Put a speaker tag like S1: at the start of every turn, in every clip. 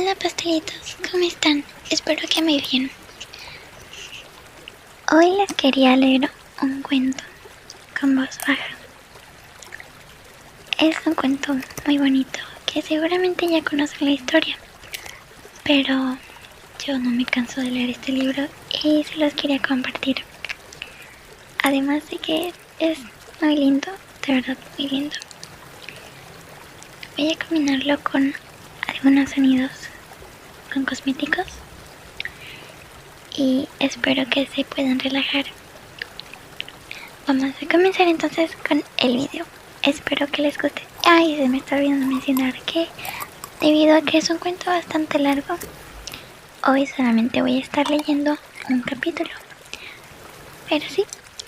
S1: Hola pastelitos, ¿cómo están? Espero que muy bien. Hoy les quería leer un cuento con voz baja. Es un cuento muy bonito que seguramente ya conocen la historia, pero yo no me canso de leer este libro y se los quería compartir. Además de que es muy lindo, de verdad muy lindo. Voy a combinarlo con algunos sonidos con cosméticos y espero que se puedan relajar. Vamos a comenzar entonces con el video. Espero que les guste. Ay, se me está olvidando mencionar que debido a que es un cuento bastante largo, hoy solamente voy a estar leyendo un capítulo. Pero sí,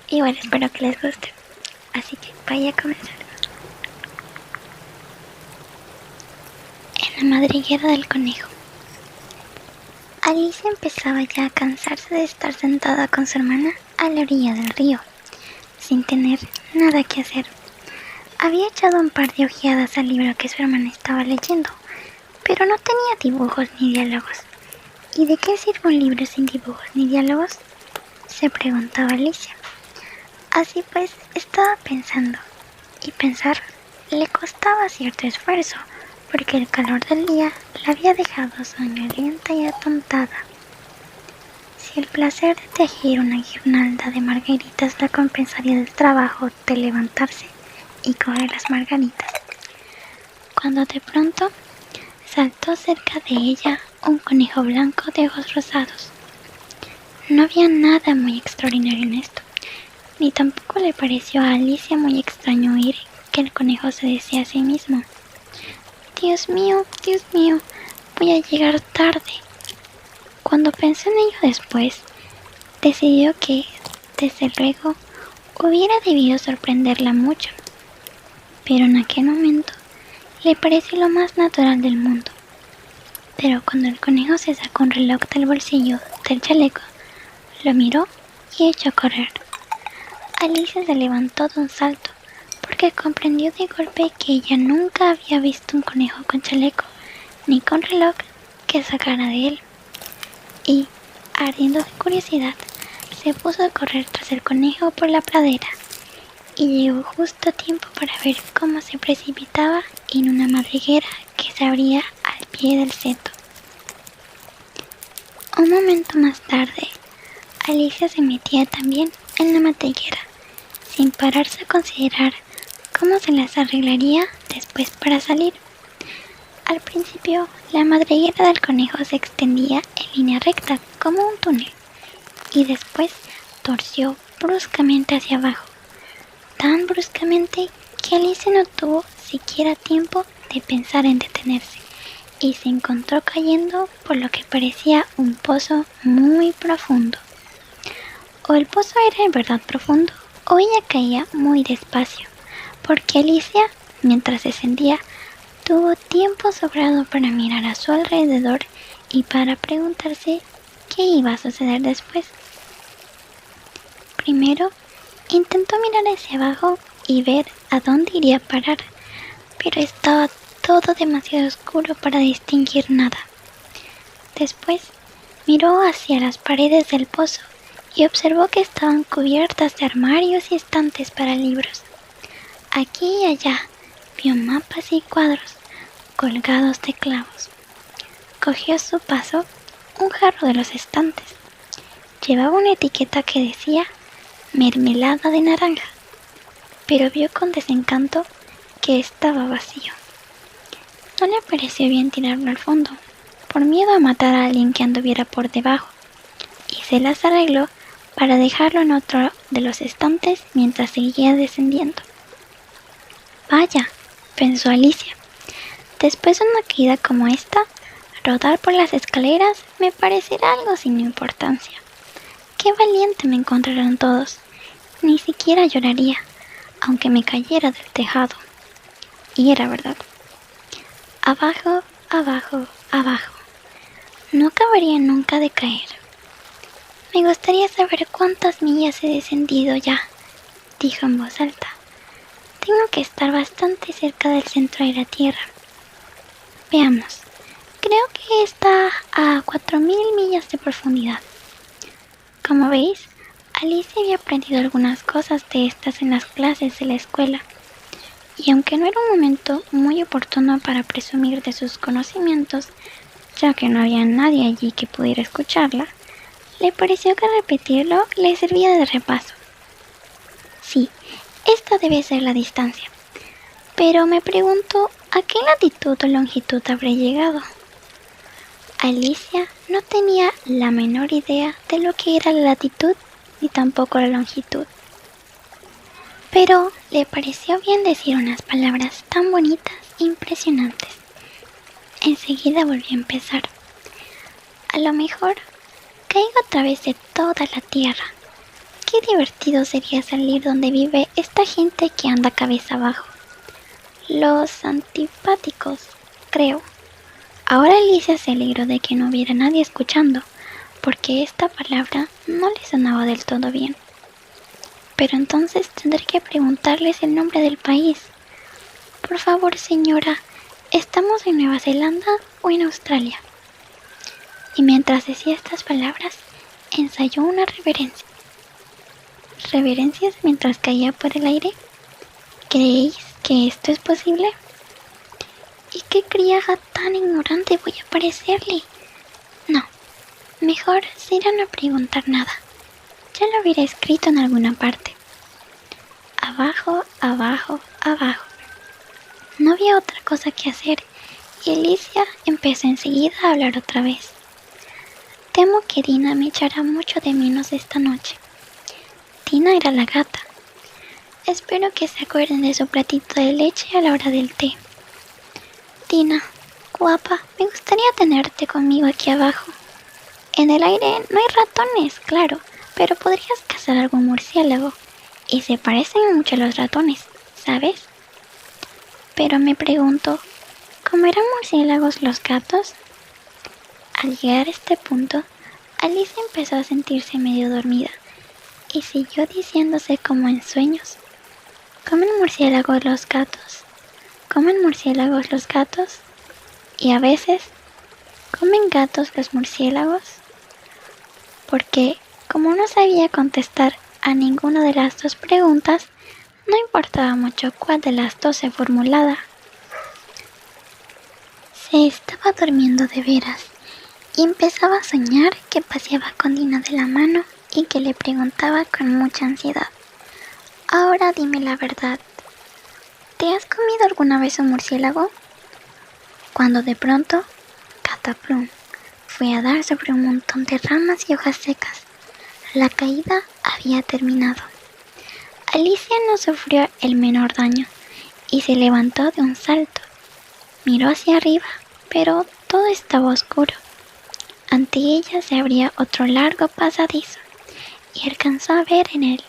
S1: igual espero que les guste. Así que vaya a comenzar. En la madriguera del conejo. Alicia empezaba ya a cansarse de estar sentada con su hermana a la orilla del río, sin tener nada que hacer. Había echado un par de ojeadas al libro que su hermana estaba leyendo, pero no tenía dibujos ni diálogos. ¿Y de qué sirve un libro sin dibujos ni diálogos?, se preguntaba Alicia. Así pues, estaba pensando, y pensar le costaba cierto esfuerzo, porque el calor del día la había dejado soñolienta y atontada. Si el placer de tejer una guirnalda de margaritas la compensaría del trabajo de levantarse y coger las margaritas, cuando de pronto saltó cerca de ella un conejo blanco de ojos rosados. No había nada muy extraordinario en esto, ni tampoco le pareció a Alicia muy extraño oír que el conejo se decía a sí mismo: Dios mío, voy a llegar tarde. Cuando pensó en ello después, decidió que, desde luego, hubiera debido sorprenderla mucho, pero en aquel momento le pareció lo más natural del mundo. Pero cuando el conejo se sacó un reloj del bolsillo del chaleco, lo miró y echó a correr. Alicia se levantó de un salto, porque comprendió de golpe que ella nunca había visto un conejo con chaleco, ni con reloj que sacara de él. Y, ardiendo de curiosidad, se puso a correr tras el conejo por la pradera, y llegó justo a tiempo para ver cómo se precipitaba en una madriguera que se abría al pie del seto. Un momento más tarde, Alicia se metía también en la madriguera, sin pararse a considerar cómo se las arreglaría después para salir. Al principio, la madriguera del conejo se extendía en línea recta como un túnel, y después torció bruscamente hacia abajo, tan bruscamente que Alicia no tuvo siquiera tiempo de pensar en detenerse, y se encontró cayendo por lo que parecía un pozo muy profundo. O el pozo era en verdad profundo, o ella caía muy despacio, porque Alicia, mientras descendía, tuvo tiempo sobrado para mirar a su alrededor y para preguntarse qué iba a suceder después. Primero, intentó mirar hacia abajo y ver a dónde iría a parar, pero estaba todo demasiado oscuro para distinguir nada. Después, miró hacia las paredes del pozo y observó que estaban cubiertas de armarios y estantes para libros. Aquí y allá vio mapas y cuadros colgados de clavos. Cogió a su paso un jarro de los estantes. Llevaba una etiqueta que decía mermelada de naranja, pero vio con desencanto que estaba vacío. No le pareció bien tirarlo al fondo, por miedo a matar a alguien que anduviera por debajo, y se las arregló para dejarlo en otro de los estantes mientras seguía descendiendo. Vaya, pensó Alicia, después de una caída como esta, rodar por las escaleras me parecerá algo sin importancia. Qué valiente me encontraron todos. Ni siquiera lloraría, aunque me cayera del tejado. Y era verdad. Abajo, abajo, abajo. No acabaría nunca de caer. Me gustaría saber cuántas millas he descendido ya, dijo en voz alta. Tengo que estar bastante cerca del centro de la Tierra. Veamos, creo que 4000 millas de profundidad. Como veis, Alicia había aprendido algunas cosas de estas en las clases de la escuela, y aunque no era un momento muy oportuno para presumir de sus conocimientos, ya que no había nadie allí que pudiera escucharla, le pareció que repetirlo le servía de repaso. Sí, esta debe ser la distancia, pero me pregunto a qué latitud o longitud habré llegado. Alicia no tenía la menor idea de lo que era la latitud ni tampoco la longitud, pero le pareció bien decir unas palabras tan bonitas e impresionantes. Enseguida volvió a empezar. A lo mejor caigo a través de toda la tierra. Qué divertido sería salir donde vive esta gente que anda cabeza abajo. Los antipáticos, creo. Ahora Alicia se alegró de que no hubiera nadie escuchando, porque esta palabra no le sonaba del todo bien. Pero entonces tendré que preguntarles el nombre del país. Por favor, señora, ¿estamos en Nueva Zelanda o en Australia? Y mientras decía estas palabras, ensayó una reverencia. ¿Reverencias mientras caía por el aire? ¿Creéis que esto es posible? ¿Y qué criaja tan ignorante voy a parecerle? No, mejor se irán a preguntar nada. Ya lo hubiera escrito en alguna parte. Abajo, abajo, abajo. No había otra cosa que hacer y Alicia empezó enseguida a hablar otra vez. Temo que Dina me echará mucho de menos esta noche. Dina era la gata. Espero que se acuerden de su platito de leche a la hora del té. Dina, guapa, me gustaría tenerte conmigo aquí abajo. En el aire no hay ratones, claro, pero podrías cazar algún murciélago. Y se parecen mucho a los ratones, ¿sabes? Pero me pregunto, ¿comerán murciélagos los gatos? Al llegar a este punto, Alicia empezó a sentirse medio dormida y siguió diciéndose como en sueños. ¿Comen murciélagos los gatos? ¿Comen murciélagos los gatos? Y a veces, ¿comen gatos los murciélagos? Porque, como no sabía contestar a ninguna de las dos preguntas, no importaba mucho cuál de las dos se formulara. Se estaba durmiendo de veras y empezaba a soñar que paseaba con Dina de la mano y que le preguntaba con mucha ansiedad. Ahora dime la verdad. ¿Te has comido alguna vez un murciélago? Cuando de pronto, cataplum, fue a dar sobre un montón de ramas y hojas secas. La caída había terminado. Alicia no sufrió el menor daño y se levantó de un salto. Miró hacia arriba, pero todo estaba oscuro. Ante ella se abría otro largo pasadizo y alcanzó a ver en él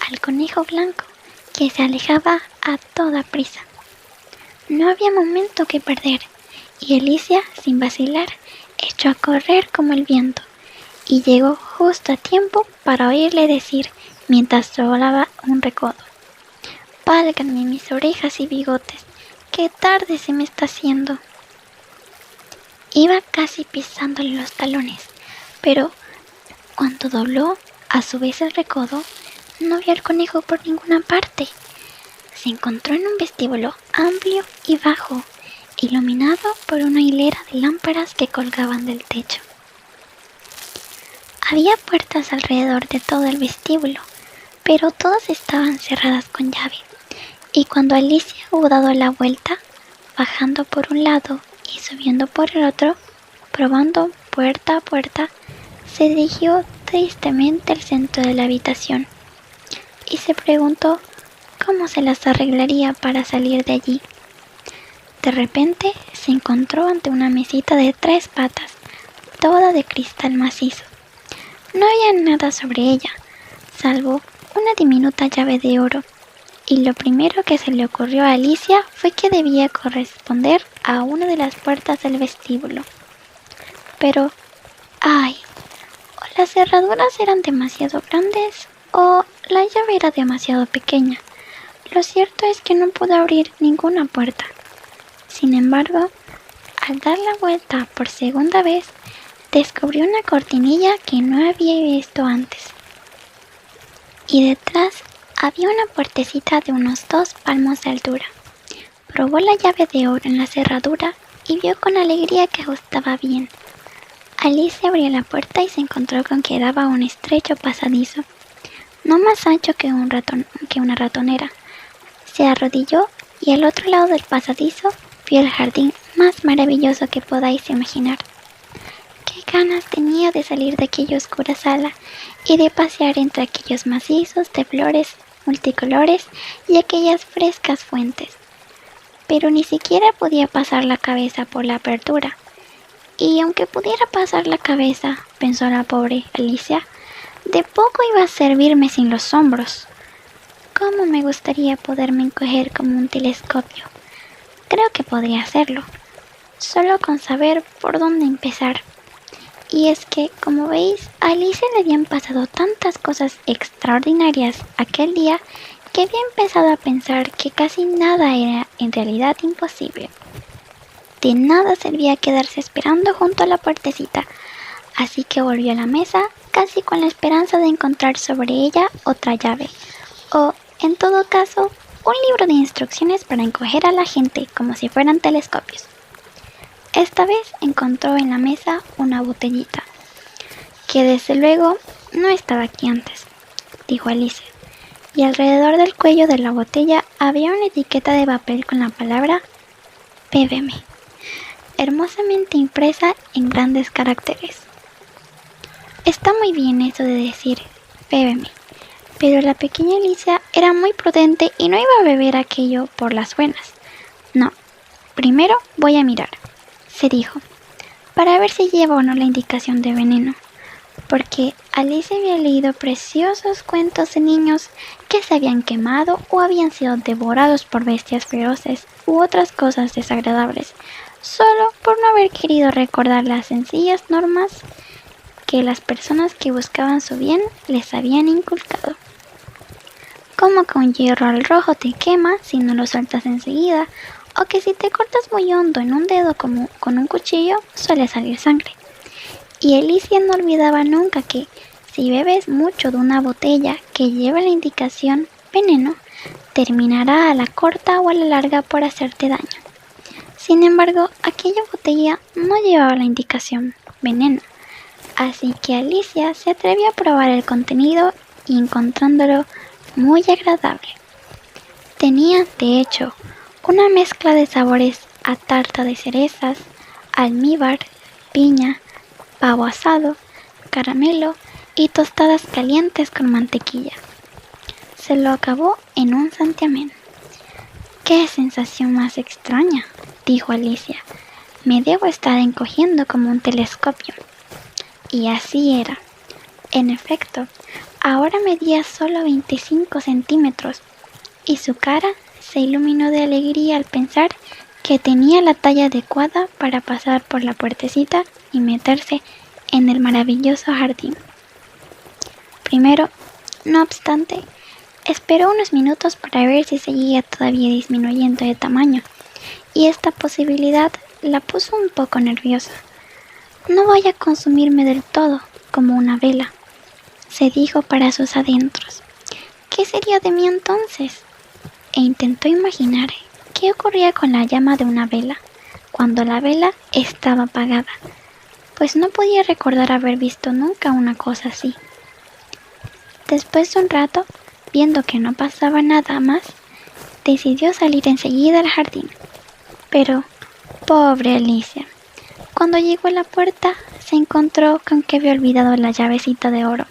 S1: al conejo blanco que se alejaba a toda prisa. No había momento que perder y Alicia, sin vacilar, echó a correr como el viento y llegó justo a tiempo para oírle decir mientras volaba un recodo: «Válganme mis orejas y bigotes, qué tarde se me está haciendo». Iba casi pisándole los talones, pero cuando dobló a su vez el recodo, no vio al conejo por ninguna parte. Se encontró en un vestíbulo amplio y bajo, iluminado por una hilera de lámparas que colgaban del techo. Había puertas alrededor de todo el vestíbulo, pero todas estaban cerradas con llave, y cuando Alicia hubo dado la vuelta, bajando por un lado y subiendo por el otro, probando puerta a puerta, se dirigió tristemente al centro de la habitación y se preguntó cómo se las arreglaría para salir de allí. De repente se encontró ante una mesita de 3 patas, toda de cristal macizo. No había nada sobre ella, salvo una diminuta llave de oro, y lo primero que se le ocurrió a Alicia fue que debía corresponder a una de las puertas del vestíbulo. Pero, ¡ay! O las cerraduras eran demasiado grandes o la llave era demasiado pequeña. Lo cierto es que no pudo abrir ninguna puerta. Sin embargo, al dar la vuelta por segunda vez, Descubrió una cortinilla que no había visto antes. Y detrás había una puertecita de unos 2 palmos de altura. Probó la llave de oro en la cerradura y vio con alegría que ajustaba bien. Alicia abrió la puerta y se encontró con que daba a un estrecho pasadizo, no más ancho que una ratonera. Se arrodilló y al otro lado del pasadizo vio el jardín más maravilloso que podáis imaginar. Qué ganas tenía de salir de aquella oscura sala y de pasear entre aquellos macizos de flores multicolores y aquellas frescas fuentes. Pero ni siquiera podía pasar la cabeza por la apertura. Y aunque pudiera pasar la cabeza, pensó la pobre Alicia, de poco iba a servirme sin los hombros. ¿Cómo me gustaría poderme encoger como un telescopio? Creo que podría hacerlo, solo con saber por dónde empezar. Y es que, como veis, a Alicia le habían pasado tantas cosas extraordinarias aquel día que había empezado a pensar que casi nada era en realidad imposible. De nada servía quedarse esperando junto a la puertecita, así que volvió a la mesa casi con la esperanza de encontrar sobre ella otra llave, o, en todo caso, un libro de instrucciones para encoger a la gente como si fueran telescopios. Esta vez encontró en la mesa una botellita, que desde luego no estaba aquí antes, dijo Alicia, y alrededor del cuello de la botella había una etiqueta de papel con la palabra «Bébeme», hermosamente impresa en grandes caracteres. Está muy bien eso de decir «Bébeme», pero la pequeña Alicia era muy prudente y no iba a beber aquello por las buenas. No, primero voy a mirar, se dijo, para ver si lleva o no la indicación de veneno, porque Alicia había leído preciosos cuentos de niños que se habían quemado o habían sido devorados por bestias feroces u otras cosas desagradables, solo por no haber querido recordar las sencillas normas que las personas que buscaban su bien les habían inculcado. Como que un hierro al rojo te quema si no lo sueltas enseguida, o que si te cortas muy hondo en un dedo como con un cuchillo suele salir sangre. Y Alicia no olvidaba nunca que si bebes mucho de una botella que lleva la indicación veneno, terminará a la corta o a la larga por hacerte daño. Sin embargo, aquella botella no llevaba la indicación veneno, así que Alicia se atrevió a probar el contenido y encontrándolo muy agradable. Tenía, de hecho, una mezcla de sabores a tarta de cerezas, almíbar, piña, pavo asado, caramelo y tostadas calientes con mantequilla. Se lo acabó en un santiamén. ¡Qué sensación más extraña!, dijo Alicia. Me debo estar encogiendo como un telescopio. Y así era. En efecto, ahora medía solo 25 centímetros y su cara se iluminó de alegría al pensar que tenía la talla adecuada para pasar por la puertecita y meterse en el maravilloso jardín. Primero, no obstante, esperó unos minutos para ver si seguía todavía disminuyendo de tamaño, y esta posibilidad la puso un poco nerviosa. No vaya a consumirme del todo, como una vela, se dijo para sus adentros. ¿Qué sería de mí entonces? E intentó imaginar qué ocurría con la llama de una vela cuando la vela estaba apagada, pues no podía recordar haber visto nunca una cosa así. Después de un rato, viendo que no pasaba nada más, decidió salir enseguida al jardín. Pero, pobre Alicia, cuando llegó a la puerta se encontró con que había olvidado la llavecita de oro,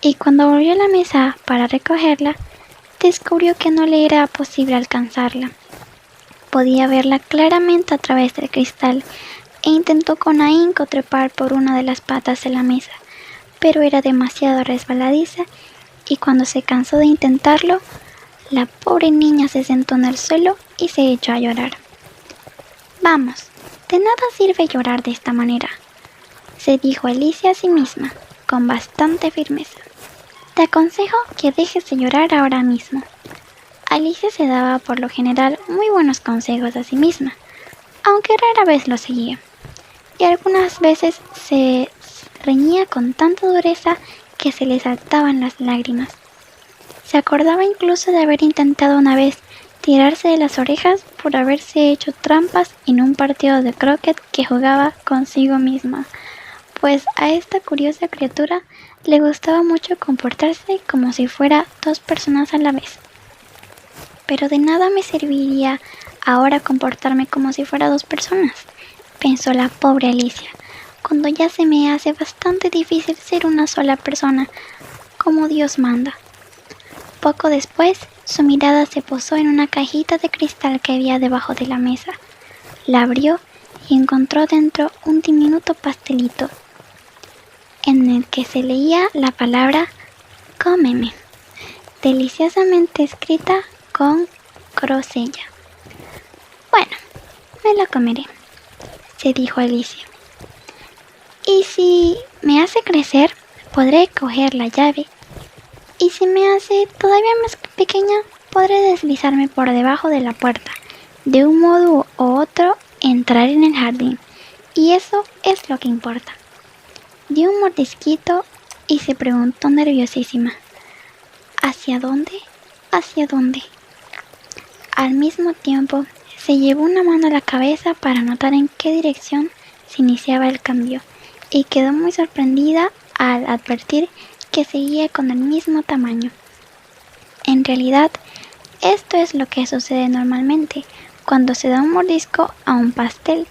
S1: y cuando volvió a la mesa para recogerla, descubrió que no le era posible alcanzarla. Podía verla claramente a través del cristal e intentó con ahínco trepar por una de las patas de la mesa, pero era demasiado resbaladiza y cuando se cansó de intentarlo, la pobre niña se sentó en el suelo y se echó a llorar. Vamos, de nada sirve llorar de esta manera, se dijo Alicia a sí misma, con bastante firmeza. Te aconsejo que dejes de llorar ahora mismo. Alicia se daba por lo general muy buenos consejos a sí misma, aunque rara vez los seguía. y algunas veces se reñía con tanta dureza que se le saltaban las lágrimas. Se acordaba incluso de haber intentado una vez tirarse de las orejas por haberse hecho trampas en un partido de croquet que jugaba consigo misma, pues a esta curiosa criatura le gustaba mucho comportarse como si fuera dos personas a la vez. Pero de nada me serviría ahora comportarme como si fuera dos personas, pensó la pobre Alicia, cuando ya se me hace bastante difícil ser una sola persona, como Dios manda. Poco después, su mirada se posó en una cajita de cristal que había debajo de la mesa. La abrió y encontró dentro un diminuto pastelito, en el que se leía la palabra cómeme, deliciosamente escrita con grosella. Bueno, me lo comeré, se dijo Alicia. Y si me hace crecer, podré coger la llave. Y si me hace todavía más pequeña, podré deslizarme por debajo de la puerta. De un modo u otro, entrar en el jardín. Y eso es lo que importa. Dio un mordisquito y se preguntó nerviosísima: ¿hacia dónde? ¿Hacia dónde? Al mismo tiempo, se llevó una mano a la cabeza para notar en qué dirección se iniciaba el cambio, y quedó muy sorprendida al advertir que seguía con el mismo tamaño. En realidad, esto es lo que sucede normalmente cuando se da un mordisco a un pastel,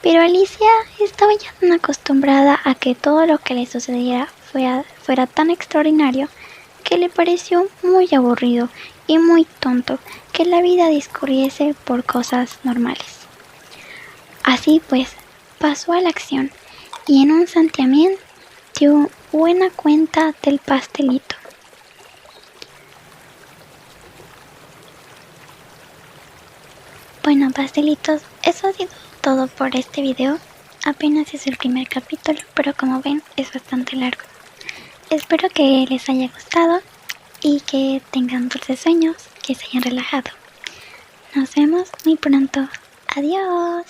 S1: pero Alicia estaba ya tan acostumbrada a que todo lo que le sucediera fuera tan extraordinario que le pareció muy aburrido y muy tonto que la vida discurriese por cosas normales. Así pues, pasó a la acción y en un santiamén dio buena cuenta del pastelito. Bueno, pastelitos, eso ha sido todo por este video. Apenas es el primer capítulo, pero como ven es bastante largo. Espero que les haya gustado y que tengan dulces sueños, que se hayan relajado. Nos vemos muy pronto. Adiós.